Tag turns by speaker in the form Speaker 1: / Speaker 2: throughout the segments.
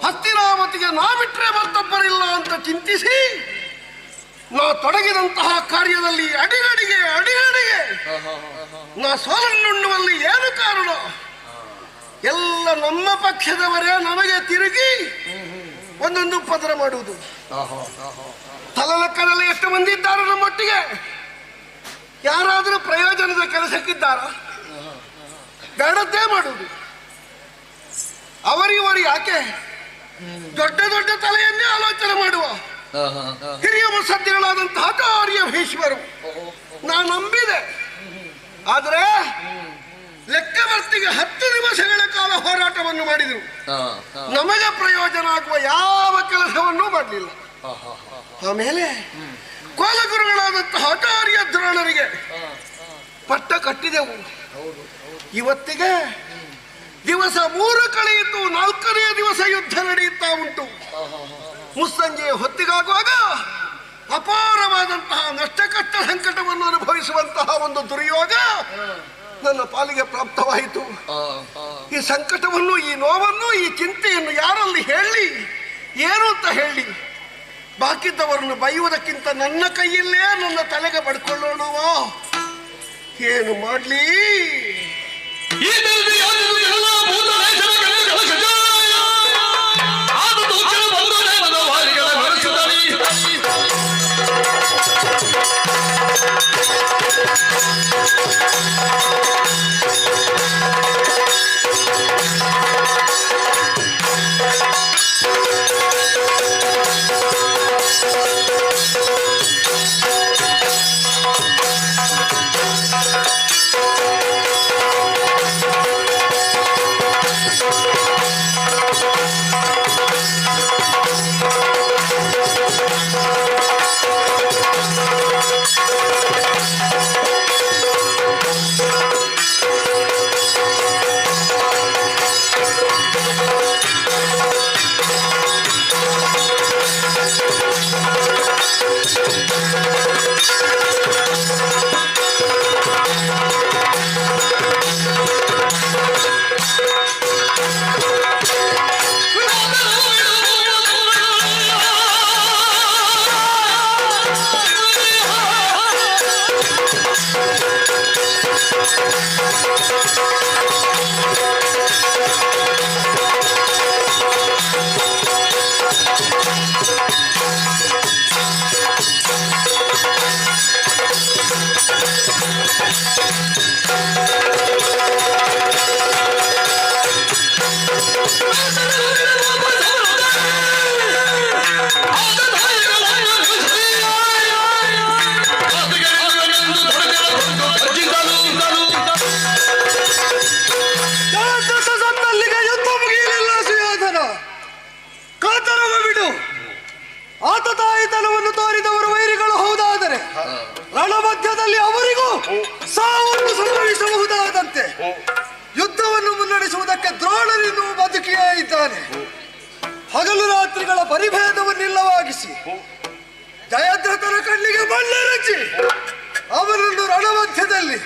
Speaker 1: ಹಸ್ತಿನಾವತಿಗೆ ನಾ ಬಿಟ್ರೆ ಮತ್ತೊಬ್ಬರಿಲ್ಲ ಅಂತ ಚಿಂತಿಸಿ ನಾ ತೊಡಗಿದಂತಹ ಕಾರ್ಯದಲ್ಲಿ ಅಡಿಗಡಿಗೆ ನಾ ಸೋಲನ್ನುಣ್ಣುವಲ್ಲಿ ಏನು ಕಾರಣ? ಎಲ್ಲ ನಮ್ಮ ಪಕ್ಷದವರೇ ನಮಗೆ ತಿರುಗಿ ಒಂದೊಂದು ಉಪದ್ರ ಮಾಡುವುದು. ತಲೆಲೆಕ್ಕದಲ್ಲಿ ಎಷ್ಟು ಮಂದಿ ಇದ್ದಾರೆ ನಮ್ಮೊಟ್ಟಿಗೆ? ಯಾರಾದರೂ ಪ್ರಯೋಜನದ ಕೆಲಸಕ್ಕಿದ್ದಾರ? ಬೇಡದ್ದೇ ಮಾಡುವುದು. ಅವರಿವರು ಯಾಕೆ ದೊಡ್ಡ ದೊಡ್ಡ ತಲೆಯನ್ನೇ ಆಲೋಚನೆ ಮಾಡುವ ಹಿರಿಯ ಮುತ್ಸದ್ದಿಗಳಾದಂತಹ ಆರ್ಯ ಭೀಷ್ಮರು ನಾನು ನಂಬಿದೆ. ಆದರೆ ಲೆಕ್ಕವರ್ತಿಗೆ 10 ದಿವಸಗಳ ಕಾಲ ಹೋರಾಟವನ್ನು ಮಾಡಿದರು. ನಮಗೆ ಪ್ರಯೋಜನ ಆಗುವ ಯಾವ ಕೆಲಸವನ್ನೂ ಮಾಡಲಿಲ್ಲ. ಆಮೇಲೆ ಕೋಲಗುರುಗಳಾದಂತಹ ಆಚಾರ್ಯ ದ್ರೋಣರಿಗೆ ಪಟ್ಟ ಕಟ್ಟಿದೆವು. ಇವತ್ತಿಗೆ ದಿವಸ 3 ಕಳೆಯಿತು, 4ನೇ ದಿವಸ ಯುದ್ಧ ನಡೆಯುತ್ತಾ ಉಂಟು. ಮುಸ್ಸಂಜೆಯ ಹೊತ್ತಿಗಾಗುವಾಗ ಅಪಾರವಾದಂತಹ ನಷ್ಟಕಷ್ಟ ಸಂಕಟವನ್ನು ಅನುಭವಿಸುವಂತಹ ಒಂದು ದುರ್ಯೋಗ ನನ್ನ ಪಾಲಿಗೆ ಪ್ರಾಪ್ತವಾಯಿತು. ಈ ಸಂಕಟವನ್ನು, ಈ ನೋವನ್ನು, ಈ ಚಿಂತೆಯನ್ನು ಯಾರಲ್ಲಿ ಹೇಳಿ, ಏನು ಅಂತ ಹೇಳಿ ಬಾಕಿದ್ದವರನ್ನು ಬೈಯುವುದಕ್ಕಿಂತ ನನ್ನ ಕೈಯಲ್ಲೇ ನನ್ನ ತಲೆಗೆ ಬಡ್ಕೊಳ್ಳೋಣವೋ ಏನು ಮಾಡ್ಲಿ? ಆತತಾಯಿತನವನ್ನು ತೋರಿದವರು ವೈರಿಗಳು ಹೌದಾದರೆ ರಣಮಧ್ಯದಲ್ಲಿ ಅವರಿಗೂ ಸಾವನ್ನು ಸಂಭವಿಸಬಹುದಾದಂತೆ ಯುದ್ಧವನ್ನು ಮುನ್ನಡೆಸುವುದಕ್ಕೆ ದ್ರೋಣನಿನ್ನೂ ಬದುಕಿಯೇ ಇದ್ದಾನೆ. ಹಗಲು ರಾತ್ರಿಗಳ ಪರಿಭೇದವನ್ನಿಲ್ಲವಾಗಿಸಿ ಜಯದ್ರಥನ ಕಣ್ಣಿಗೆ ಮಣ್ಣೆರಚಿ ಅವನನ್ನು ರಣಮಧ್ಯದಲ್ಲಿ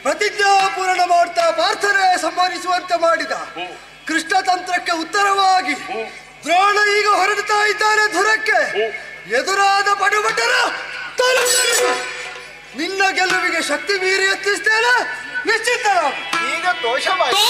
Speaker 1: ಪ್ರತಿಜ್ಞಾಪೂರ್ಣ ಮಾಡ್ತಾ ಪ್ರಾರ್ಥನೆ ಸಮ್ಮಾನಿಸುವಂತೆ ಮಾಡಿದ ಕೃಷ್ಣತಂತ್ರಕ್ಕೆ ಉತ್ತರವಾಗಿ ದ್ರೋಣ ಈಗ ಹೊರಡ್ತಾ ಇದ್ದಾನೆ ಧುರಕ್ಕೆ. ಎದುರಾದ ಪಡುಬಟರ ನಿನ್ನ ಗೆಲುವಿಗೆ ಶಕ್ತಿ ಮೀರಿ ಯತ್ನಿಸ್ತೇನೆ, ನಿಶ್ಚಿತ.
Speaker 2: ಈಗ
Speaker 1: ದೋಷವಾಯಿತು.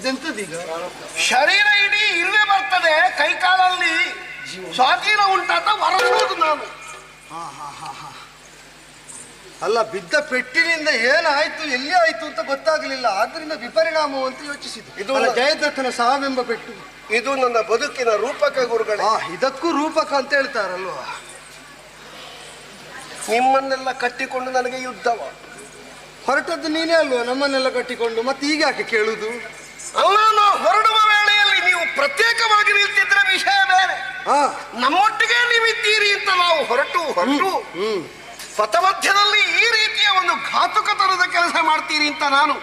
Speaker 2: ಇದೆಂತದೀಗ?
Speaker 1: ಶರೀರ ಇಡೀ ಇಲ್ಲೇ ಬರ್ತದೆ, ಕೈಕಾಲಲ್ಲಿ ಸ್ವಾಧೀನ ಉಂಟಾತ ಹೊರಡುವುದು ನಾನು.
Speaker 2: ಅಲ್ಲ, ಬಿದ್ದ ಪೆಟ್ಟಿನಿಂದ ಏನಾಯ್ತು, ಎಲ್ಲಿ ಆಯ್ತು ಅಂತ ಗೊತ್ತಾಗ್ಲಿಲ್ಲ, ಆದ್ರಿಂದ ವಿಪರಿಣಾಮ ಅಂತ ಯೋಚಿಸಿದ್ದು.
Speaker 1: ಇದು
Speaker 2: ಜಯದ್ರಥನ ಸಾವೆಂಬ ಪೆಟ್ಟು.
Speaker 1: ಇದು ನನ್ನ ಬದುಕಿನ ರೂಪಕ ಗುರುಗಳೇ.
Speaker 2: ಇದಕ್ಕೂ ರೂಪಕ ಅಂತ ಹೇಳ್ತಾರಲ್ವ?
Speaker 1: ನಿಮ್ಮನ್ನೆಲ್ಲ ಕಟ್ಟಿಕೊಂಡು ನನಗೆ ಯುದ್ಧವ.
Speaker 2: ಹೊರಟದ್ದು ನೀನೇ ಅಲ್ವಾ ನಮ್ಮನ್ನೆಲ್ಲ ಕಟ್ಟಿಕೊಂಡು, ಮತ್ತೆ ಈಗ ಯಾಕೆ ಕೇಳುದು?
Speaker 1: ಅಲ್ಲ, ನಾವು ಹೊರಡುವ ವೇಳೆಯಲ್ಲಿ ನೀವು ಪ್ರತ್ಯೇಕವಾಗಿ ನಿಲ್ತಿದ್ರೆ ವಿಷಯ ಬೇರೆ. ನಮ್ಮೊಟ್ಟಿಗೆ ನೀವಿದ್ದೀರಿ ಅಂತ ನಾವು ಹೊರಟು ಪಥಮಧ್ಯದಲ್ಲಿ ಈ ರೀತಿಯ ಒಂದು ಘಾತುಕತನದ ಕೆಲಸ ಮಾಡ್ತೀರಿ ಅಂತ ನಾನು.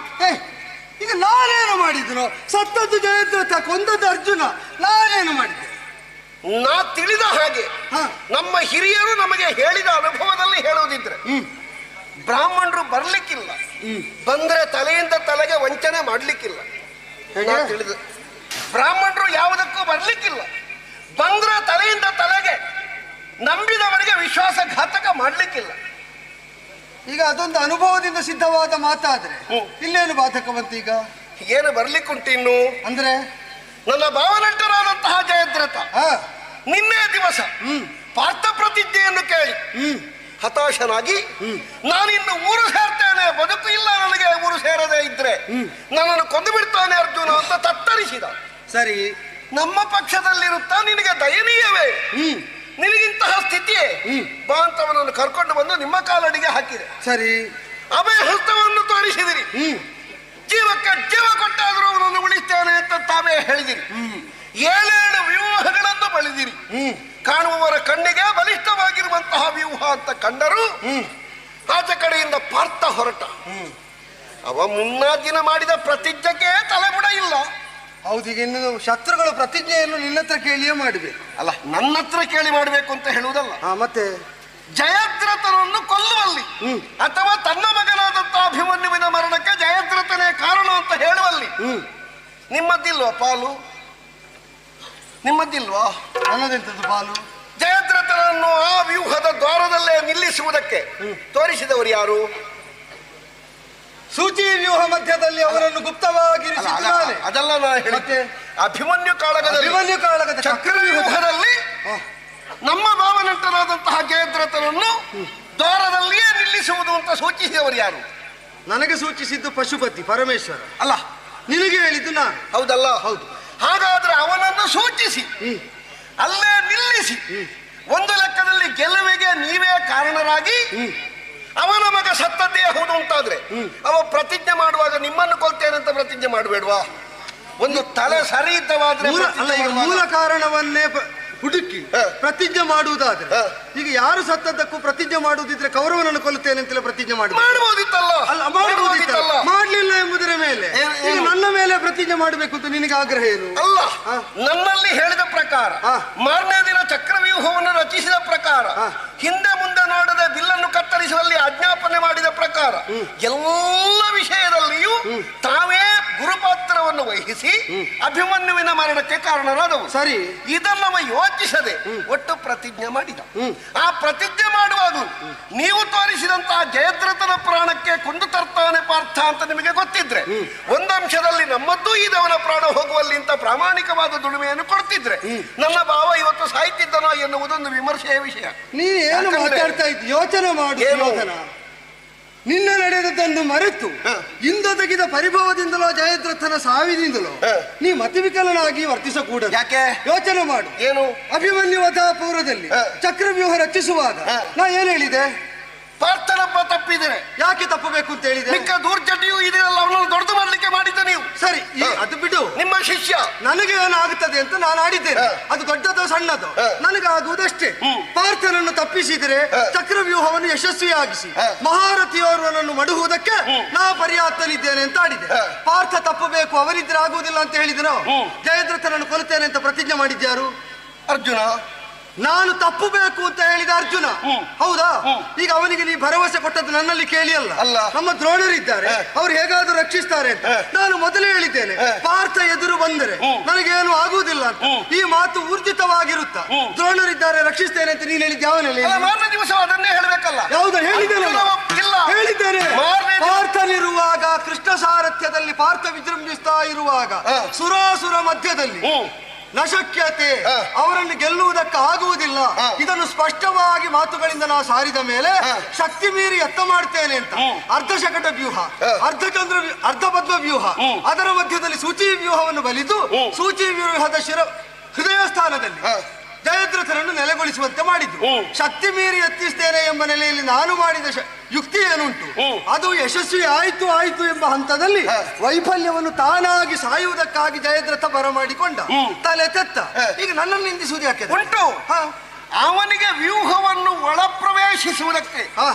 Speaker 2: ಈಗ ನಾನೇನು ಮಾಡಿದ್ರು? ಸತ್ತದ್ದು ಜಯದ್ರಥ, ಕೊಂದದ್ದು ಅರ್ಜುನ, ನಾನೇನು ಮಾಡಿದ್ದೆ?
Speaker 1: ನಾ ತಿಳಿದ ಹಾಗೆ ನಮ್ಮ ಹಿರಿಯರು ನಮಗೆ ಹೇಳಿದ ಅನುಭವದಲ್ಲಿ ಹೇಳುವುದಿದ್ರೆ, ಬ್ರಾಹ್ಮಣರು ಬರ್ಲಿಕ್ಕಿಲ್ಲ, ಬಂದ್ರೆ ತಲೆಯಿಂದ ತಲೆಗೆ ವಂಚನೆ ಮಾಡ್ಲಿಕ್ಕಿಲ್ಲ. ತಿಳಿದು ಬ್ರಾಹ್ಮಣರು ಯಾವುದಕ್ಕೂ ಬರ್ಲಿಕ್ಕಿಲ್ಲ, ಬಂದ್ರೆ ತಲೆಯಿಂದ ತಲೆಗೆ ನಂಬಿದವರಿಗೆ ವಿಶ್ವಾಸಘಾತಕ ಮಾಡ್ಲಿಕ್ಕಿಲ್ಲ.
Speaker 2: ಈಗ ಅದೊಂದು ಅನುಭವದಿಂದ ಸಿದ್ಧವಾದ ಮಾತಾದ್ರೆ ಇಲ್ಲೇನು ಬಾಧಕವಂತ? ಈಗ
Speaker 1: ಏನು ಬರ್ಲಿಕ್ಕುಂಟು ಇನ್ನು
Speaker 2: ಅಂದ್ರೆ?
Speaker 1: ನನ್ನ ಭಾವನಂಟರಾದಂತಹ ಜಯದ್ರಥ ನಿನ್ನೆ ದಿವಸ ಪಾರ್ಥ ಪ್ರತಿಜ್ಞೆಯನ್ನು ಕೇಳಿ ಹತಾಶನಾಗಿ ನಾನಿನ್ನು ಊರು ಸೇರ್ತೇನೆ, ಬದುಕು ಇಲ್ಲ ನನಗೆ ಊರು ಸೇರದೇ ಇದ್ರೆ ನನ್ನನ್ನು ಕೊಂದು ಬಿಡ್ತಾನೆ ಅರ್ಜುನ ಅಂತ ತತ್ತರಿಸಿದ.
Speaker 2: ಸರಿ,
Speaker 1: ನಮ್ಮ ಪಕ್ಷದಲ್ಲಿರುತ್ತಾ ನಿನಗೆ ದಯನೀಯವೇ? ನಿನಗಿಂತಹ ಸ್ಥಿತಿಯೇ? ಬಾ ಅಂತ ಅವನನ್ನು ಕರ್ಕೊಂಡು ಬಂದು ನಿಮ್ಮ ಕಾಲಡಿಗೆ ಹಾಕಿದೆ.
Speaker 2: ಸರಿ,
Speaker 1: ಅಭಯ ಹಸ್ತವನ್ನು ತೋರಿಸಿದಿರಿ. ಜೀವಕ್ಕೆ ಜೀವ ಕೊಟ್ಟಾದರೂ ಅವನನ್ನು ಉಳಿಸ್ತೇನೆ ಅಂತ ತಾವೇ ಹೇಳಿದಿರಿ. 7 ವ್ಯೂಹಗಳನ್ನು ಬಳಿದಿರಿ. ಕಾಣುವವರ ಕಣ್ಣಿಗೆ ಬಲಿಷ್ಠವಾಗಿರುವಂತಹ ವ್ಯೂಹ ಅಂತ ಕಂಡರೂ ಆಚೆ ಕಡೆಯಿಂದ ಪಾರ್ಥ ಹೊರಟ. ಅವ ಮುನ್ನಾ ದಿನ ಮಾಡಿದ ಪ್ರತಿಜ್ಞೆಗೆ ತಲೆಬುಡ ಇಲ್ಲ.
Speaker 2: ಹೌದೀಗ ಇನ್ನು ಶತ್ರುಗಳು ಪ್ರತಿಜ್ಞೆಯನ್ನು ನಿನ್ನ ಹತ್ರ ಕೇಳಿಯೇ ಮಾಡಬೇಕು.
Speaker 1: ಅಲ್ಲ, ನನ್ನ ಹತ್ರ ಕೇಳಿ ಮಾಡಬೇಕು ಅಂತ ಹೇಳುವುದಲ್ಲ.
Speaker 2: ಮತ್ತೆ
Speaker 1: ಜಯದ್ರಥನನ್ನು ಕೊಲ್ಲುವಲ್ಲಿ ಅಥವಾ ತನ್ನ ಮಗನಾದಂತಹ ಅಭಿಮನ್ಯುವಿನ ಮರಣಕ್ಕೆ ಜಯದ್ರಥನೇ ಕಾರಣ ಅಂತ ಹೇಳುವಲ್ಲಿ ನಿಮ್ಮದಿಲ್ವಾ ಪಾಲು? ನಿಮ್ಮದಿಲ್ವಾ?
Speaker 2: ನನ್ನದೆಂತದ್ದು ಪಾಲು?
Speaker 1: ಜಯದ್ರಥನನ್ನು ಆ ವ್ಯೂಹದ ದ್ವಾರದಲ್ಲೇ ನಿಲ್ಲಿಸುವುದಕ್ಕೆ ತೋರಿಸಿದವರು ಯಾರು?
Speaker 2: ಸೂಚಿ ವ್ಯೂಹ ಮಧ್ಯದಲ್ಲಿ ಅವರನ್ನು ಗುಪ್ತವಾಗಿ
Speaker 1: ಅದೆಲ್ಲ ನಾ ಹೇಳುತ್ತೆ. ಅಭಿಮನ್ಯು ಕಾಳಗದ ಚಕ್ರವ್ಯೂಹದಲ್ಲಿ ನಮ್ಮ ಭಾವನಂಟನಾದಂತಹ ಜಯದ್ರಥನನ್ನು ದ್ವಾರದಲ್ಲಿಯೇ ನಿಲ್ಲಿಸುವುದು ಅಂತ ಸೂಚಿಸಿದವರು ಯಾರು?
Speaker 2: ನನಗೆ ಸೂಚಿಸಿದ್ದು ಪಶುಪತಿ ಪರಮೇಶ್ವರ.
Speaker 1: ಅಲ್ಲ,
Speaker 2: ನಿನಗೆ ಹೇಳಿದ್ದು ನಾನು.
Speaker 1: ಹೌದಲ್ಲ?
Speaker 2: ಹೌದು.
Speaker 1: ಹಾಗಾದ್ರೆ ಅವನನ್ನು ಸೂಚಿಸಿ ಅಲ್ಲೇ ನಿಲ್ಲಿಸಿ ಒಂದು ಲೆಕ್ಕದಲ್ಲಿ ಗೆಲುವಿಗೆ ನೀವೇ ಕಾರಣರಾಗಿ ಅವನ ಮಗ ಸತ್ತದ್ದೇ ಹೌದು ಅಂತಾದ್ರೆ ಅವ ಪ್ರತಿಜ್ಞೆ ಮಾಡುವಾಗ ನಿಮ್ಮನ್ನು ಕೊಲ್ತೇನೆ ಅಂತ ಪ್ರತಿಜ್ಞೆ ಮಾಡಬೇಡ್ವಾ? ಒಂದು ತಲೆ ಸರಿ ಇದ್ದವಾದ್ರೆ
Speaker 2: ಮೂಲ ಕಾರಣವನ್ನೇ ಹುಡುಕಿ ಪ್ರತಿಜ್ಞೆ ಮಾಡುವುದಾದ್ರೆ ಈಗ ಯಾರು ಸತ್ತದ್ದಕ್ಕೂ ಪ್ರತಿಜ್ಞೆ ಮಾಡುವುದಿದ್ರೆ ಕೌರವನನ್ನು ಕೊಲ್ಲುತ್ತೇನೆ ಅಂತೆಲ್ಲ ಪ್ರತಿಜ್ಞೆ
Speaker 1: ಮಾಡಬಹುದಿತ್ತಲ್ಲ?
Speaker 2: ಮಾಡ್ಲಿಲ್ಲ ಎಂಬುದರ ಮೇಲೆ ಈಗ ನನ್ನ ಮೇಲೆ ಪ್ರತಿಜ್ಞೆ ಮಾಡಬೇಕು ಅಂತ ನಿನಗೆ ಆಗ್ರಹ ಏನು?
Speaker 1: ಅಲ್ಲ, ನನ್ನಲ್ಲಿ ಹೇಳಿದ ಪ್ರಕಾರ ಮಾರನೇ ದಿನ ಚಕ್ರವ್ಯೂಹವನ್ನು ರಚಿಸಿದ ಪ್ರಕಾರ ಹಿಂದೆ ಮುಂದೆ ನೋಡದೆ ಬಿಲ್ಲನ್ನು ಕತ್ತರಿಸುವಲ್ಲಿ ಆಜ್ಞಾಪನೆ ಮಾಡಿದ ಪ್ರಕಾರ ಎಲ್ಲ ವಿಷಯದಲ್ಲಿಯೂ ತಾವೇ ಗುರುಪಾತ್ರವನ್ನು ವಹಿಸಿ ಅಭಿಮನ್ಯುವಿನ ಮರಣಕ್ಕೆ ಕಾರಣರಾದವು.
Speaker 2: ಸರಿ,
Speaker 1: ಇದನ್ನವ ಯೋಚಿಸದೆ ಒಟ್ಟು ಪ್ರತಿಜ್ಞೆ ಮಾಡಿದ. ಆ ಪ್ರತಿಜ್ಞೆ ಮಾಡುವಾಗ ನೀವು ತೋರಿಸಿದಂತಹ ಜಯದ್ರಥನ ಪ್ರಾಣಕ್ಕೆ ಕೊಂದು ತರ್ತಾನೆ ಪಾರ್ಥ ಅಂತ ನಿಮಗೆ ಗೊತ್ತಿದ್ರೆ ಒಂದಂಶದಲ್ಲಿ ನಮ್ಮದ್ದು ಇದವನ ಪ್ರಾಣ ಹೋಗುವಲ್ಲಿ ಅಂತ ಪ್ರಾಮಾಣಿಕವಾದ ದುಡಿಮೆಯನ್ನು ಕೊಡ್ತಿದ್ರೆ ನನ್ನ ಭಾವ ಇವತ್ತು ಸಾಯ್ತಿದ್ದನೋ ಎನ್ನುವುದೊಂದು ವಿಮರ್ಶೆಯ ವಿಷಯ.
Speaker 2: ನೀನು ಮಾತಾಡ್ತಾ ಇದ್ದ ಯೋಚನೆ ಮಾಡಿ ನಿನ್ನ ನಡೆದದ್ದನ್ನು ಮರೆತು ಇಂದು ತೆಗೆದ ಪರಿಭವದಿಂದಲೋ ಜಯದ್ರಥನ ಸಾವಿನಿಂದಲೋ ನೀ ಮತಿವಿಕಲನಾಗಿ ವರ್ತಿಸಕೂಡದು.
Speaker 1: ಯಾಕೆ?
Speaker 2: ಯೋಚನೆ ಮಾಡು.
Speaker 1: ಏನು?
Speaker 2: ಅಭಿಮನ್ಯುವಧ ಪೂರ್ವದಲ್ಲಿ ಚಕ್ರವ್ಯೂಹ ರಚಿಸುವಾಗ ನಾ ಏನ್ ಹೇಳಿದೆ?
Speaker 1: ಪಾರ್ಥನಪ್ಪ ತಪ್ಪಿದರೆ
Speaker 2: ಯಾಕೆ ತಪ್ಪಬೇಕು ಅಂತ ಹೇಳಿದೆ?
Speaker 1: ಮಿಕ್ಕ ದೂರ್ಜಟಿಯೂ ಇದೆಯಲ್ಲ, ಅವನನ್ನು ದೊಡ್ಡದು ಮಾಡ್ಲಿಕ್ಕೆ ಮಾಡಿದ್ದ ನೀವು.
Speaker 2: ಸರಿ, ಅದು ಬಿಡು.
Speaker 1: ನಿಮ್ಮ ಶಿಷ್ಯ
Speaker 2: ನನಗೆ ಏನಾಗುತ್ತದೆ ಅಂತ ನಾನು ಆಡಿದ್ದೇನೆ. ಅದು ದೊಡ್ಡದೋ ಸಣ್ಣದೋ ನನಗೆ ಆಗುವುದಷ್ಟೇ. ಪಾರ್ಥನನ್ನು ತಪ್ಪಿಸಿದರೆ ಚಕ್ರವ್ಯೂಹವನ್ನು ಯಶಸ್ವಿಯಾಗಿಸಿ ಮಹಾರಥಿಯೋರ್ವನನ್ನು ಮಡುವುದಕ್ಕೆ ನಾ ಪರ್ಯಾಪ್ತನಿದ್ದೇನೆ ಅಂತ ಆಡಿದೆ. ಪಾರ್ಥ ತಪ್ಪಬೇಕು, ಅವರಿದ್ರೆ ಆಗುವುದಿಲ್ಲ ಅಂತ ಹೇಳಿದನು. ಜಯದ್ರಥನನ್ನು ಕೊಲ್ತೇನೆ ಅಂತ ಪ್ರತಿಜ್ಞೆ ಮಾಡಿದ್ಯಾರು?
Speaker 1: ಅರ್ಜುನ.
Speaker 2: ನಾನು ತಪ್ಪಬೇಕು ಅಂತ ಹೇಳಿದ ಅರ್ಜುನ. ಹೌದಾ? ಈಗ ಅವನಿಗೆ ನೀ ಭರವಸೆ ಕೊಟ್ಟದ್ದು ನನ್ನಲ್ಲಿ ಕೇಳಿ ಅಲ್ಲ, ನಮ್ಮ ದ್ರೋಣರಿದ್ದಾರೆ, ಅವ್ರು ಹೇಗಾದ್ರೂ ರಕ್ಷಿಸ್ತಾರೆ ಅಂತ ನಾನು ಮೊದಲೇ ಹೇಳಿದ್ದೇನೆ. ಪಾರ್ಥ ಎದುರು ಬಂದರೆ ನನಗೇನು ಆಗುವುದಿಲ್ಲ ಅಂತ ಈ ಮಾತು ಊರ್ಜಿತವಾಗಿರುತ್ತ. ದ್ರೋಣರಿದ್ದಾರೆ, ರಕ್ಷಿಸ್ತೇನೆ ಅಂತ ನೀನು ಹೇಳಿದ್ದೆ. ಯಾವನಲ್ಲಿ
Speaker 1: ದಿವಸ ಅದನ್ನೇ ಹೇಳಬೇಕಲ್ಲ?
Speaker 2: ಯಾವ್ದು ಹೇಳಿದ್ದೇನೆ. ಪಾರ್ಥನಿರುವಾಗ, ಕೃಷ್ಣ ಸಾರಥ್ಯದಲ್ಲಿ ಪಾರ್ಥ ವಿಜೃಂಭಿಸ್ತಾ ಇರುವಾಗ, ಸುರಾಸುರ ಮಧ್ಯದಲ್ಲಿ ನಶಕ್ಯತೆ, ಅವರನ್ನು ಗೆಲ್ಲುವುದಕ್ಕೆ ಆಗುವುದಿಲ್ಲ. ಇದನ್ನು ಸ್ಪಷ್ಟವಾಗಿ ಮಾತುಗಳಿಂದ ನಾವು ಸಾರಿದ ಮೇಲೆ ಶಕ್ತಿ ಮೀರಿ ಎತ್ತ ಮಾಡ್ತೇನೆ ಅಂತ ಅರ್ಧಶಕಟ ವ್ಯೂಹ, ಅರ್ಧ ಪದ್ಮ ವ್ಯೂಹ, ಅದರ ಮಧ್ಯದಲ್ಲಿ ಸೂಚಿ ವ್ಯೂಹವನ್ನು ಬಲಿದು ಸೂಚಿ ವ್ಯೂಹದ ಹೃದಯ ಸ್ಥಾನದಲ್ಲಿ ಜಯದ್ರಥನನ್ನು ನೆಲೆಗೊಳಿಸುವಂತೆ ಮಾಡಿದ್ರು. ಶಕ್ತಿ ಮೀರಿ ಎತ್ತಿಸ್ತೇನೆ ಎಂಬ ನೆಲೆಯಲ್ಲಿ ನಾನು ಮಾಡಿದ ಯುಕ್ತಿ ಏನುಂಟು ಅದು ಯಶಸ್ವಿ ಆಯ್ತು ಎಂಬ ಹಂತದಲ್ಲಿ ವೈಫಲ್ಯವನ್ನು ತಾನಾಗಿ ಸಾಯುವುದಕ್ಕಾಗಿ ಜಯದ್ರಥ ಬರಮಾಡಿಕೊಂಡ. ತಲೆ ತೆತ್ತ. ಈಗ ನನ್ನನ್ನು ನಿಂದಿಸುವುದು ಯಾಕೆ
Speaker 1: ಉಂಟು? ಅವನಿಗೆ ವ್ಯೂಹವನ್ನು ಒಳ ಪ್ರವೇಶಿಸುವುದಕ್ಕೆ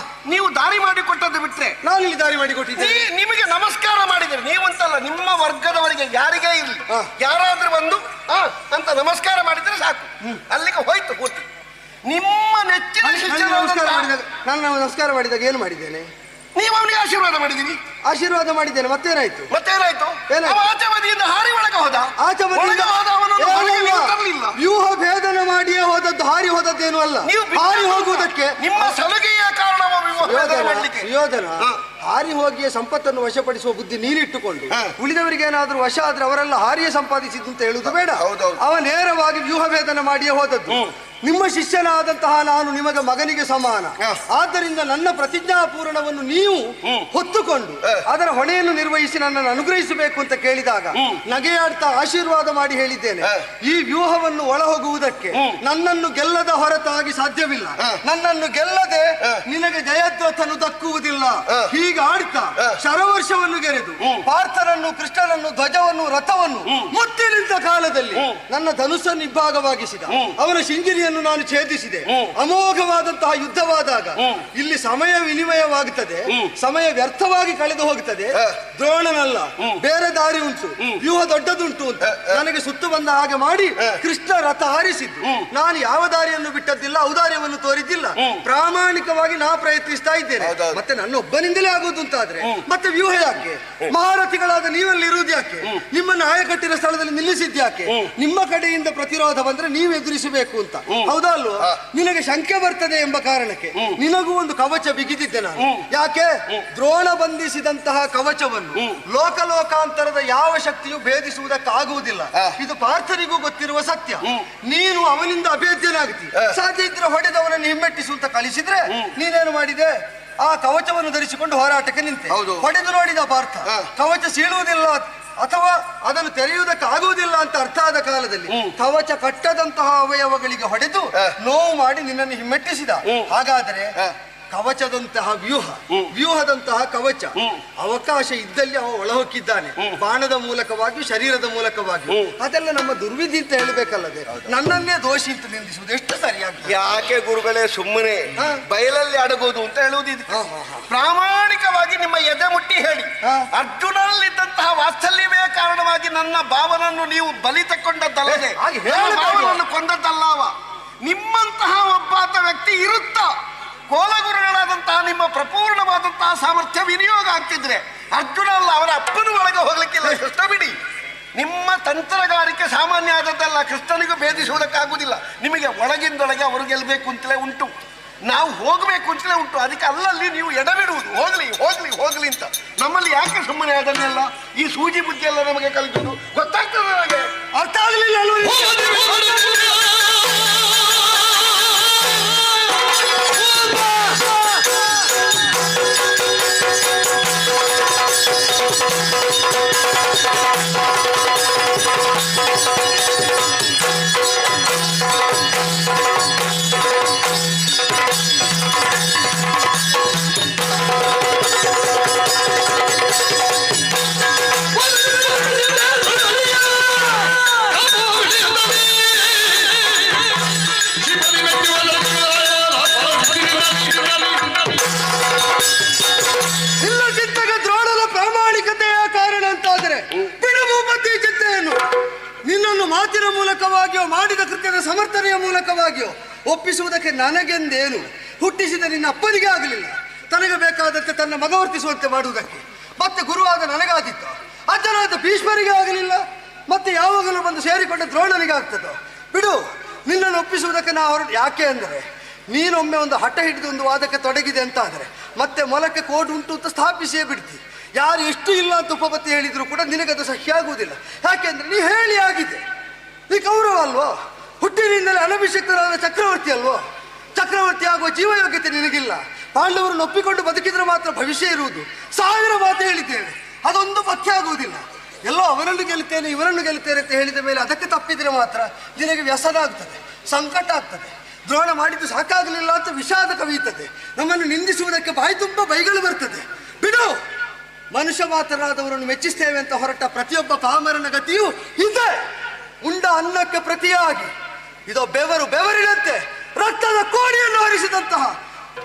Speaker 1: ನೀವು ದಾರಿ ಮಾಡಿಕೊಟ್ಟದ್ದು ಬಿಟ್ರೆ
Speaker 2: ನಾನು ಇಲ್ಲಿ ದಾರಿ ಮಾಡಿಕೊಟ್ಟಿದ್ದೆ.
Speaker 1: ನಿಮಗೆ ನಮಸ್ಕಾರ ಮಾಡಿದರೆ ನೀವಂತಲ್ಲ, ನಿಮ್ಮ ವರ್ಗದವರಿಗೆ ಯಾರಿಗೇ ಇರಲಿ, ಯಾರಾದ್ರೂ ಬಂದು ಅಂತ ನಮಸ್ಕಾರ ಮಾಡಿದ್ರೆ ಸಾಕು, ಅಲ್ಲಿಗೆ ಹೋಯ್ತು ಪೂರ್ತಿ. ನಿಮ್ಮ ನೆಚ್ಚಿನ
Speaker 2: ನಾನು ನಮಸ್ಕಾರ ಮಾಡಿದಾಗ ಏನು ಮಾಡಿದ್ದೇನೆ?
Speaker 1: ನೀವು ಅವನಿಗೆ ಆಶೀರ್ವಾದ ಮಾಡಿದ್ದೀರಿ.
Speaker 2: ಆಶೀರ್ವಾದ ಮಾಡಿದ್ದೇನೆ, ಮತ್ತೇನಾಯ್ತು?
Speaker 1: ಆಚೆ ಬದಿಯಿಂದ ಹಾರಿ ಒಳಗೆ ಹೋದ.
Speaker 2: ಆಚೆ ಬದಿಯಿಂದ ವ್ಯೂಹ ಭೇದನ ಮಾಡಿಯೇ ಹೋದದ್ದು, ಹಾರಿ ಹೋದದ್ದೇನು ಅಲ್ಲ. ಹಾರಿ ಹೋಗುವುದಕ್ಕೆ
Speaker 1: ನಿಮ್ಮ ಸಲುಗೆಯ ಕಾರಣ
Speaker 2: ಯೋಧನ ಹಾರಿ ಹೋಗಿಯೇ ಸಂಪತ್ತನ್ನು ವಶಪಡಿಸುವ ಬುದ್ಧಿ ನೀನಿಟ್ಟುಕೊಂಡು ಉಳಿದವರಿಗೆ ಏನಾದ್ರೂ ವಶ ಆದ್ರೆ ಅವರೆಲ್ಲ ಹಾರಿಯೇ ಸಂಪಾದಿಸಿದ್ದು ಅಂತ ಹೇಳುವುದು ಬೇಡ. ಅವ ನೇರವಾಗಿ ವ್ಯೂಹ ಭೇದನ ಮಾಡಿಯೇ ಹೋದದ್ದು. ನಿಮ್ಮ ಶಿಷ್ಯನಾದಂತಹ ನಾನು ನಿಮಗೆ ಮಗನಿಗೆ ಸಮಾನ. ಆದ್ದರಿಂದ ನನ್ನ ಪ್ರತಿಜ್ಞಾಪೂರ್ಣವನ್ನು ನೀವು ಹೊತ್ತುಕೊಂಡು ಅದರ ಹೊಣೆಯನ್ನು ನಿರ್ವಹಿಸಿ ನನ್ನನ್ನು ಅನುಗ್ರಹಿಸಬೇಕು ಅಂತ ಕೇಳಿದಾಗ ನಗೆಯಾಡ್ತಾ ಆಶೀರ್ವಾದ ಮಾಡಿ ಹೇಳಿದ್ದೇನೆ, ಈ ವ್ಯೂಹವನ್ನು ಒಳ ಹೋಗುವುದಕ್ಕೆ ನನ್ನನ್ನು ಗೆಲ್ಲದ ಹೊರತಾಗಿ ಸಾಧ್ಯವಿಲ್ಲ. ನನ್ನನ್ನು ಗೆಲ್ಲದೆ ನಿನಗೆ ಜಯದ್ರಥನು ದಕ್ಕುವುದಿಲ್ಲ. ಹೀಗೆ ಆಡ್ತಾ ಶರವರ್ಷವನ್ನು ಗೆರೆದು ಪಾರ್ಥನನ್ನು, ಕೃಷ್ಣನನ್ನು, ಧ್ವಜವನ್ನು, ರಥವನ್ನು ಮುತ್ತಿ ನಿಂತ ಕಾಲದಲ್ಲಿ ನನ್ನ ಧನುಸ್ಸನ್ನು ಇಬ್ಬಾಗವಾಗಿಸಿದ. ಅವನ ಶಿಂಜಿರಿಯನ್ನು ನಾನು ಛೇದಿಸಿದೆ. ಅಮೋಘವಾದಂತಹ ಯುದ್ಧವಾದಾಗ ಇಲ್ಲಿ ಸಮಯ ವಿನಿಮಯವಾಗುತ್ತದೆ, ಸಮಯ ವ್ಯರ್ಥವಾಗಿ ಕಳೆದು ಹೋಗುತ್ತದೆ. ದ್ರೋಣನಲ್ಲ, ಬೇರೆ ದಾರಿ ಉಂಟು, ವ್ಯೂಹ ದೊಡ್ಡದುಂಟು ಅಂತ ನನಗೆ ಸುತ್ತು ಬಂದ ಹಾಗೆ ಮಾಡಿ ಕೃಷ್ಣ ರಥ ಹಾರಿಸಿದ್ದು. ನಾನು ಯಾವ ದಾರಿಯನ್ನು ಬಿಟ್ಟದ್ದಿಲ್ಲ, ಔದಾರ್ಯವನ್ನು ತೋರಿದ್ದಿಲ್ಲ. ಪ್ರಾಮಾಣಿಕವಾಗಿ ನಾ ಪ್ರಯತ್ನಿಸ್ತಾ ಇದ್ದೇನೆ. ಮತ್ತೆ ನನ್ನ ಒಬ್ಬನಿಂದಲೇ ಆಗೋದು ಅಂತಾದ್ರೆ ಮತ್ತೆ ವ್ಯೂಹ ಯಾಕೆ? ಮಹಾರಥಿಗಳಾದ ನೀವೆಲ್ಲಿ ಇರುವುದು ಯಾಕೆ? ನಿಮ್ಮನ್ನು ಆಯಕಟ್ಟಿನ ಸ್ಥಳದಲ್ಲಿ ನಿಲ್ಲಿಸಿದ್ಯಾಕೆ? ನಿಮ್ಮ ಕಡೆಯಿಂದ ಪ್ರತಿರೋಧ ಬಂದ್ರೆ ನೀವು ಎದುರಿಸಬೇಕು ಅಂತ. ಹೌದಾ ಅಲ್ವಾ? ನಿನಗೆ ಶಂಕೆ ಬರ್ತದೆ ಎಂಬ ಕಾರಣಕ್ಕೆ ನಿನಗೂ ಒಂದು ಕವಚ ಬಿಗಿದಿದ್ದೆ ನಾನು. ಯಾಕೆ? ದ್ರೋಣ ಬಂಧಿಸಿದಂತಹ ಕವಚವನ್ನು ಲೋಕಲೋಕಾಂತರದ ಯಾವ ಶಕ್ತಿಯು ಭೇದಿಸುವುದಕ್ಕಾಗುವುದಿಲ್ಲ. ಇದು ಪಾರ್ಥನಿಗೂ ಗೊತ್ತಿರುವ ಸತ್ಯ. ನೀನು ಅವನಿಂದ ಅಭೇದ್ಯನಾಗ್ತಿ. ಸಾಧ್ಯ ಇದ್ರೆ ಹೊಡೆದವನನ್ನು ಹಿಮ್ಮೆಟ್ಟಿಸುವಂತ ಕಳಿಸಿದ್ರೆ ನೀನೇನು ಮಾಡಿದೆ? ಆ ಕವಚವನ್ನು ಧರಿಸಿಕೊಂಡು ಹೋರಾಟಕ್ಕೆ ನಿಂತೆ. ಹೊಡೆದು ನೋಡಿದ ಪಾರ್ಥ ಕವಚ ಸೀಳುವುದಿಲ್ಲ ಅಥವಾ ಅದನ್ನು ತೆರೆಯುವುದಕ್ಕಾಗುವುದಿಲ್ಲ ಅಂತ ಅರ್ಥ ಆದ ಕಾಲದಲ್ಲಿ ಕವಚ ಕಟ್ಟದಂತಹ ಅವಯವಗಳಿಗೆ ಹೊಡೆದು ನೋವು ಮಾಡಿ ನಿನ್ನನ್ನು ಹಿಮ್ಮೆಟ್ಟಿಸಿದ. ಹಾಗಾದರೆ ಕವಚದಂತಹ ವ್ಯೂಹದಂತಹ ಕವಚ ಅವಕಾಶ ಇದ್ದಲ್ಲಿ ಅವ ಒಳಹೊಕ್ಕಿದ್ದಾನೆ, ಬಾಣದ ಮೂಲಕವಾಗಿಯೂ ಶರೀರದ ಮೂಲಕವಾಗಿಯೂ. ಅದೆಲ್ಲ ನಮ್ಮ ದುರ್ವಿಧಿ ಅಂತ ಹೇಳಬೇಕಲ್ಲದೆ ನನ್ನನ್ನೇ ದೋಷಿ ಅಂತ ನಿಂದಿಸುವುದು ಎಷ್ಟು ಸರಿಯಾಗಿ?
Speaker 1: ಯಾಕೆ ಗುರುಗಳೇ ಸುಮ್ಮನೆ ಬಯಲಲ್ಲಿ ಅಡಗೋದು ಅಂತ ಹೇಳುವುದಿದೆ. ಪ್ರಾಮಾಣಿಕವಾಗಿ ನಿಮ್ಮ ಎದೆ ಮುಟ್ಟಿ ಹೇಳಿ, ಅರ್ಜುನನಲ್ಲಿದ್ದಂತಹ ವಾತ್ಸಲ್ಯವೇ ಕಾರಣವಾಗಿ ನನ್ನ ಭಾವನನ್ನು ನೀವು ಬಲಿ ತಕ್ಕೊಂಡದ್ದಲ್ಲದೆ ಭಾವನನ್ನು ಕೊಂದದ್ದಲ್ಲವ. ನಿಮ್ಮಂತಹ ಒಬ್ಬಾತ ವ್ಯಕ್ತಿ ಇರುತ್ತ ಕೋಲಗುರುಗಳಾದಂತಹ ನಿಮ್ಮ ಪ್ರಪೂರ್ಣವಾದಂತಹ ಸಾಮರ್ಥ್ಯ ವಿನಿಯೋಗ ಆಗ್ತಿದ್ರೆ ಅರ್ಜುನ ಅಲ್ಲ, ಅವರ ಅಪ್ಪನ ಒಳಗೆ ಹೋಗ್ಲಿಕ್ಕಿಲ್ಲ. ಕೃಷ್ಣ ಬಿಡಿ, ನಿಮ್ಮ ತಂತ್ರಗಾರಿಕೆ ಸಾಮಾನ್ಯ ಆದದ್ದಲ್ಲ. ಕೃಷ್ಣನಿಗೂ ಭೇದಿಸುವುದಕ್ಕಾಗುವುದಿಲ್ಲ. ನಿಮಗೆ ಒಳಗಿಂದೊಳಗೆ ಅವರು ಗೆಲ್ಲಬೇಕು ಅಂತಲೇ ಉಂಟು, ನಾವು ಹೋಗಬೇಕು ಅಂತಲೇ ಉಂಟು. ಅದಕ್ಕೆ ಅಲ್ಲಲ್ಲಿ ನೀವು ಎಡಬಿಡುವುದು, ಹೋಗ್ಲಿ ಹೋಗ್ಲಿ ಹೋಗ್ಲಿ ಅಂತ. ನಮ್ಮಲ್ಲಿ ಯಾಕೆ ಸುಮ್ಮನೆ ಅದನ್ನೆಲ್ಲ ಈ ಸೂಜಿ ಬುದ್ಧಿ ಎಲ್ಲ ನಮಗೆ ಕಲಿತುದು ಗೊತ್ತಾಗ್ತದೆ ನನಗೆ.
Speaker 2: ಅರ್ಥ ಆಗಲಿಲ್ಲ ಹೇಳಿದ್ದೇನೆ, ಬಿಡು ಭೂಪತಿ ಚಿಂತೆಯನ್ನು. ನಿನ್ನನ್ನು ಮಾತಿನ ಮೂಲಕವಾಗಿಯೋ ಮಾಡಿದ ಕೃತ್ಯದ ಸಮರ್ಥನೆಯ ಮೂಲಕವಾಗಿಯೋ ಒಪ್ಪಿಸುವುದಕ್ಕೆ ನನಗೆಂದೇನು. ಹುಟ್ಟಿಸಿದ ನಿನ್ನ ಅಪ್ಪನಿಗೆ ಆಗಲಿಲ್ಲ, ತನಗೆ ಬೇಕಾದಂತೆ ತನ್ನ ಮಗ ವರ್ತಿಸುವಂತೆ ಮಾಡುವುದಕ್ಕೆ. ಮತ್ತೆ ಗುರುವಾದ ನನಗಾದಿತ್ತು, ಅಜ್ಜನಾದ ಭೀಷ್ಮರಿಗೆ ಆಗಲಿಲ್ಲ, ಮತ್ತೆ ಯಾವಾಗಲೂ ಬಂದು ಸೇರಿಕೊಂಡ ದ್ರೋಣನಿಗೆ ಆಗ್ತದೋ. ಬಿಡು, ನಿನ್ನನ್ನು ಒಪ್ಪಿಸುವುದಕ್ಕೆ ನಾ ಯಾಕೆ ಅಂದರೆ ನೀನೊಮ್ಮೆ ಒಂದು ಹಠ ಹಿಡಿದು ಒಂದು ವಾದಕ್ಕೆ ತೊಡಗಿದೆ ಅಂತ ಆದರೆ ಮತ್ತೆ ಮೊಲಕ್ಕೆ ಕೋಡು ಉಂಟು ಅಂತ ಸ್ಥಾಪಿಸಿಯೇ ಬಿಡ್ತಿ. ಯಾರು ಎಷ್ಟು ಇಲ್ಲ ಅಂತ ಉಪಪತ್ತಿ ಹೇಳಿದ್ರು ಕೂಡ ನಿನಗದು ಸಹ್ಯ ಆಗುವುದಿಲ್ಲ. ಯಾಕೆಂದ್ರೆ ನೀ ಹೇಳಿ ಆಗಿದೆ, ನೀ ಕೌರವ ಅಲ್ವೋ, ಹುಟ್ಟಿನಿಂದಲೇ ಅನಭಿಷಿಕ್ತರಾದ ಚಕ್ರವರ್ತಿ ಅಲ್ವೋ. ಚಕ್ರವರ್ತಿ ಆಗುವ ಜೀವಯೋಗ್ಯತೆ ನಿನಗಿಲ್ಲ. ಪಾಂಡವರನ್ನು ಒಪ್ಪಿಕೊಂಡು ಬದುಕಿದ್ರೆ ಮಾತ್ರ ಭವಿಷ್ಯ ಇರುವುದು. 1000 ಮಾತು ಹೇಳಿದ್ದೇವೆ, ಅದೊಂದು ಪಥ್ಯ ಆಗುವುದಿಲ್ಲ. ಎಲ್ಲೋ ಅವರನ್ನು ಗೆಲ್ತೇನೆ ಇವರನ್ನು ಗೆಲ್ತೇನೆ ಅಂತ ಹೇಳಿದ ಮೇಲೆ ಅದಕ್ಕೆ ತಪ್ಪಿದ್ರೆ ಮಾತ್ರ ನಿನಗೆ ವ್ಯಸನ ಆಗ್ತದೆ, ಸಂಕಟ ಆಗ್ತದೆ. ದ್ರೋಣ ಮಾಡಿದ್ದು ಸಾಕಾಗಲಿಲ್ಲ ಅಂತ ವಿಷಾದ ಕವಿಯುತ್ತದೆ. ನಮ್ಮನ್ನು ನಿಂದಿಸುವುದಕ್ಕೆ ಬಾಯಿ ತುಂಬ ಬೈಗಳು ಬರ್ತದೆ. ಬಿಡು, ಮನುಷ್ಯ ಮಾತನಾದವರನ್ನು ಮೆಚ್ಚಿಸ್ತೇವೆ ಅಂತ ಹೊರಟ ಪ್ರತಿಯೊಬ್ಬ ಪಾಮರನ ಗತಿಯು ಇದೆ. ಉಂಡ ಅನ್ನಕ್ಕೆ ಪ್ರತಿಯಾಗಿ ಇದೋ ಬೆವರಿನಂತೆ ರಕ್ತದ ಕೋಡಿಯನ್ನು ಹರಿಸಿದಂತಹ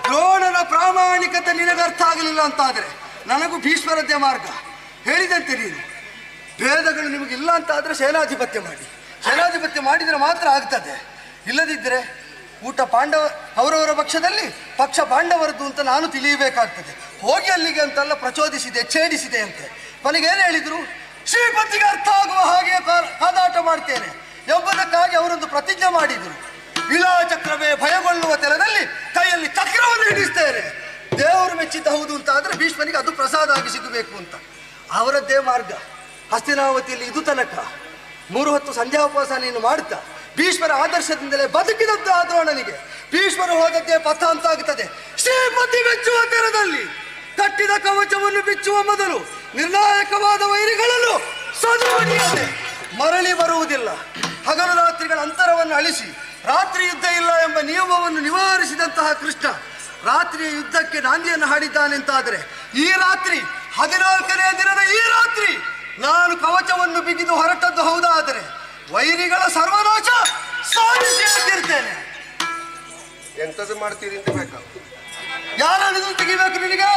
Speaker 2: ದ್ರೋಣನ ಪ್ರಾಮಾಣಿಕತೆ ನಿನಗೆ ಅರ್ಥ ಆಗಲಿಲ್ಲ ಅಂತಾದರೆ ನನಗೂ ಭೀಷ್ಮರದ್ದೇ ಮಾರ್ಗ. ಹೇಳಿದಂತೆ ನೀನು ಭೇದಗಳು ನಿಮಗಿಲ್ಲ ಅಂತಾದರೆ ಸೇನಾಧಿಪತ್ಯ ಮಾಡಿ. ಸೇನಾಧಿಪತ್ಯ ಮಾಡಿದರೆ ಮಾತ್ರ ಆಗ್ತದೆ. ಇಲ್ಲದಿದ್ದರೆ ಊಟ ಅವರವರ ಪಕ್ಷದಲ್ಲಿ ಪಕ್ಷ ಪಾಂಡವರದ್ದು ಅಂತ ನಾನು ತಿಳಿಯಬೇಕಾಗ್ತದೆ. ಹೋಗಿ ಅಲ್ಲಿಗೆ ಅಂತೆಲ್ಲ ಪ್ರಚೋದಿಸಿದೆ, ಛೇಡಿಸಿದೆ ಅಂತೆ. ಕೊನೆಗೇನು ಹೇಳಿದರು? ಶ್ರೀಪತಿಗೆ ಅರ್ಥ ಆಗುವ ಹಾಗೆ ಕಾದಾಟ ಮಾಡ್ತೇನೆ ಎಂಬುದಕ್ಕಾಗಿ ಅವರೊಂದು ಪ್ರತಿಜ್ಞೆ ಮಾಡಿದರು. ವಿಲಾ ಚಕ್ರವೇ ಭಯಗೊಳ್ಳುವ ತೆರದಲ್ಲಿ ಕೈಯಲ್ಲಿ ಚಕ್ರವನ್ನು ಹಿಡಿಸ್ತೇನೆ. ದೇವರು ಮೆಚ್ಚಿದ್ದ ಹೌದು ಅಂತ ಆದರೆ ಭೀಷ್ಮನಿಗೆ ಅದು ಪ್ರಸಾದ ಆಗಿ ಸಿಗಬೇಕು ಅಂತ ಅವರದ್ದೇ ಮಾರ್ಗ. ಹಸ್ತಿನಾವತಿಯಲ್ಲಿ ಇದು ತನಕ 3 ಹೊತ್ತು ಸಂಧ್ಯಾೋಪಾಸನೆಯನ್ನು ಮಾಡುತ್ತಾ ಭೀಷ್ಮರ ಆದರ್ಶದಿಂದಲೇ ಬದುಕಿದಂತ ದ್ರೋಣನಿಗೆ ಭೀಷ್ಮರು ಹೋದದ್ದೇ ಪಥ ಅಂತಾಗುತ್ತದೆ. ಶ್ರೀಪತಿ ಮೆಚ್ಚುವ ತೆರದಲ್ಲಿ ಕಟ್ಟಿದ ಕವಚವನ್ನು ಬಿಚ್ಚುವ ಮೊದಲು ನಿರ್ಣಾಯಕವಾದ ವೈರಿಗಳನ್ನು ಸದೋಡಿಯದೆ ಮರಳಿ ಬರುವುದಿಲ್ಲ. ಹಗಲು ರಾತ್ರಿಗಳ ಅಂತರವನ್ನು ಅಳಿಸಿ ರಾತ್ರಿ ಯುದ್ಧ ಇಲ್ಲ ಎಂಬ ನಿಯಮವನ್ನು ನಿವಾರಿಸಿದಂತಹ ಕೃಷ್ಣ ರಾತ್ರಿಯ ಯುದ್ಧಕ್ಕೆ ನಾಂದಿಯನ್ನು ಹಾಡಿದ್ದಾನೆಂತಾದರೆ ಈ ರಾತ್ರಿ 14ನೇ ದಿನದ ಈ ರಾತ್ರಿ ನಾನು ಕವಚವನ್ನು ಬಿಗಿದು ಹೊರಟದ್ದು ಹೌದಾದರೆ ವೈರಿಗಳ ಸರ್ವನಾಶ ಸಾಧಿಸಿ ಅಂತಿರ್ತೇನೆ.
Speaker 1: ಎಂತದ್ದು ಮಾಡ್ತೀರಿ ಅಂತ ಬೇಕಾ?
Speaker 2: ಯಾರನ್ನು ತೆಗಿಬೇಕು ನಿನಗೆ?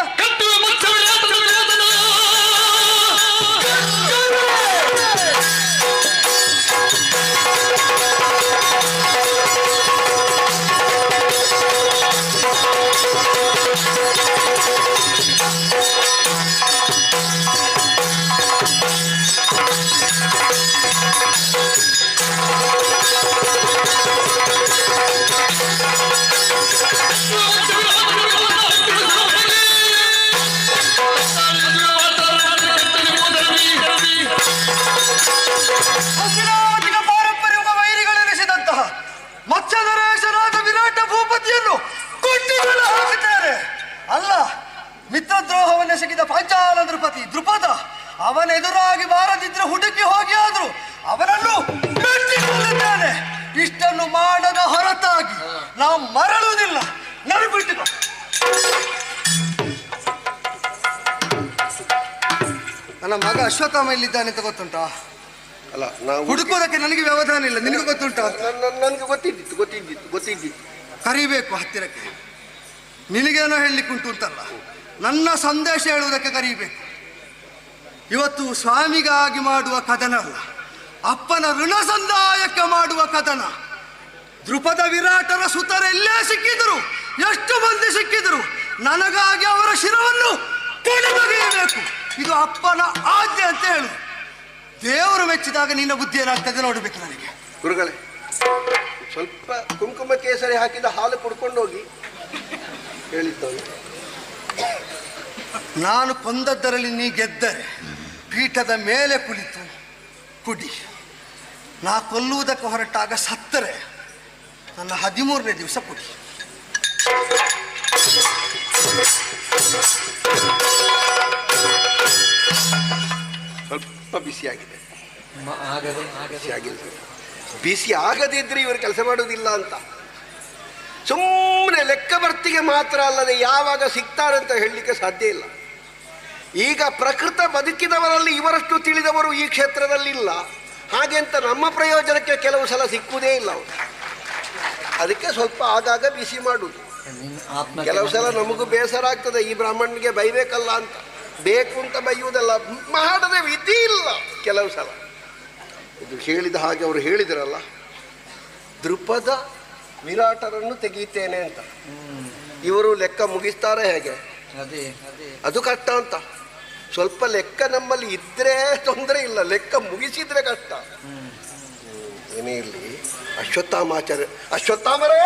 Speaker 2: ಪಾರಂಪರ್ಯ ವೈರಿಗಳೆನಿಸಿದಂತಹ ಮತ್ಸ್ಯಧರೇಶನಾದ ವಿರಾಟ ಭೂಪತಿಯನ್ನು ಕುಂಟಿಗಳ ಹಾಕಿದ್ದಾರೆ. ಅಲ್ಲ, ಮಿತ್ರದ್ರೋಹವನ್ನೆಸಗಿದ ಪಾಂಚಾಲ ದೃಪದ ಅವನೆದುರಾಗಿ ಬಾರದಿದ್ರೆ ಹುಡುಕಿ ಹೋಗಿ ಆದ್ರು ಅವನನ್ನು ಮೆಟ್ಟಿಕೊಳ್ಳುತ್ತಾನೆ. ಇಷ್ಟನ್ನು ಮಾಡದ ಹೊರತಾಗಿ ನಾವು ಮರಳುವುದಿಲ್ಲ. ನೆನಪಿಟ್ಟುಕೋ. ನನ್ನ ಮಗ ಅಶ್ವತ್ಥಾಮ ಇಲ್ಲಿದ್ದಾನೆ ಅಂತ ಗೊತ್ತುಂಟಾ?
Speaker 1: ಅಲ್ಲ, ನಾವು
Speaker 2: ಹುಡುಕೋದಕ್ಕೆ ನನಗೆ ವ್ಯವಧಾನ ಇಲ್ಲ, ನಿನಗೆ ಗೊತ್ತುಂಟಾ?
Speaker 1: ನನಗೆ ಗೊತ್ತಿದ್ದಿತ್ತು.
Speaker 2: ಕರಿಬೇಕು ಹತ್ತಿರಕ್ಕೆ. ನಿನಗೇನೋ ಹೇಳಲಿಕ್ಕುಂಟು ಅಂತಲ್ಲ, ನನ್ನ ಸಂದೇಶ ಹೇಳುವುದಕ್ಕೆ ಕರೀಬೇಕು. ಇವತ್ತು ಸ್ವಾಮಿಗಾಗಿ ಮಾಡುವ ಕದನ ಅಲ್ಲ, ಅಪ್ಪನ ಋಣ ಸಂದಾಯಕ್ಕೆ ಮಾಡುವ ಕದನ. ದೃಪದ ವಿರಾಟರ ಸುತರೆಲ್ಲೇ ಸಿಕ್ಕಿದರು, ಎಷ್ಟು ಮಂದಿ ಸಿಕ್ಕಿದರು, ನನಗಾಗಿ ಅವರ ಶಿರವನ್ನು ತೆಗೆಯಬೇಕು. ಇದು ಅಪ್ಪನ ಆಜ್ಞೆ ಅಂತ ಹೇಳು. ದೇವರು ಮೆಚ್ಚಿದಾಗ ನಿನ್ನ ಬುದ್ಧಿ ಏನಾಗ್ತದೆ ನೋಡಬೇಕು ನನಗೆ.
Speaker 1: ಗುರುಗಳೇ, ಸ್ವಲ್ಪ ಕುಂಕುಮ ಕೇಸರಿ ಹಾಕಿದ ಹಾಲು ಕುಡ್ಕೊಂಡು ಹೋಗಿ ಹೇಳಿದ್ದವನು.
Speaker 2: ನಾನು ಕೊಂದದ್ದರಲ್ಲಿ ನೀ ಗೆದ್ದರೆ ಪೀಠದ ಮೇಲೆ ಕುಳಿತು ಕುಡಿ. ನಾ ಕೊಲ್ಲುವುದಕ್ಕೆ ಹೊರಟಾಗ ಸತ್ತರೆ ನನ್ನ 13ನೇ ದಿವಸ ಕುಡಿ.
Speaker 1: ಸ್ವಲ್ಪ ಬಿಸಿಯಾಗಿದೆ. ಬಿಸಿ ಆಗದೇ ಇದ್ರೆ ಇವರು ಕೆಲಸ ಮಾಡೋದಿಲ್ಲ ಅಂತ ಸುಮ್ಮನೆ ಲೆಕ್ಕ ಬರ್ತಿಗೆ ಮಾತ್ರ ಅಲ್ಲದೆ ಯಾವಾಗ ಸಿಗ್ತಾರಂತ ಹೇಳಲಿಕ್ಕೆ ಸಾಧ್ಯ ಇಲ್ಲ. ಈಗ ಪ್ರಕೃತ ಬದುಕಿದವರಲ್ಲಿ ಇವರಷ್ಟು ತಿಳಿದವರು ಈ ಕ್ಷೇತ್ರದಲ್ಲಿಲ್ಲ. ಹಾಗೆ ಅಂತ ನಮ್ಮ ಪ್ರಯೋಜನಕ್ಕೆ ಕೆಲವು ಸಲ ಸಿಕ್ಕುವುದೇ ಇಲ್ಲ ಅವರು. ಅದಕ್ಕೆ ಸ್ವಲ್ಪ ಆಗಾಗ ಬಿಸಿ ಮಾಡುವುದು. ಕೆಲವು ಸಲ ನಮಗೂ ಬೇಸರ ಆಗ್ತದೆ, ಈ ಬ್ರಾಹ್ಮಣನಿಗೆ ಬೈಬೇಕಲ್ಲ ಅಂತ. ಬೇಕು ಅಂತ ಬೈಯುವುದಲ್ಲ, ಮಾಡದೆ ವಿಧಿ ಇಲ್ಲ ಕೆಲವು ಸಲ. ಇದು ಹೇಳಿದ ಹಾಗೆ ಅವರು ಹೇಳಿದರಲ್ಲ, ದೃಪದ ವಿರಾಟರನ್ನು ತೆಗೀತೇನೆ ಅಂತ. ಇವರು ಲೆಕ್ಕ ಮುಗಿಸ್ತಾರೆ ಹೇಗೆ? ಅದು ಕಷ್ಟ ಅಂತ. ಸ್ವಲ್ಪ ಲೆಕ್ಕ ನಮ್ಮಲ್ಲಿ ಇದ್ರೆ ತೊಂದರೆ ಇಲ್ಲ, ಲೆಕ್ಕ ಮುಗಿಸಿದ್ರೆ ಕಷ್ಟ. ಏನೇ ಇರಲಿ, ಅಶ್ವತ್ಥಾಮಾಚಾರ್ಯ, ಅಶ್ವತ್ಥಾಮರೇ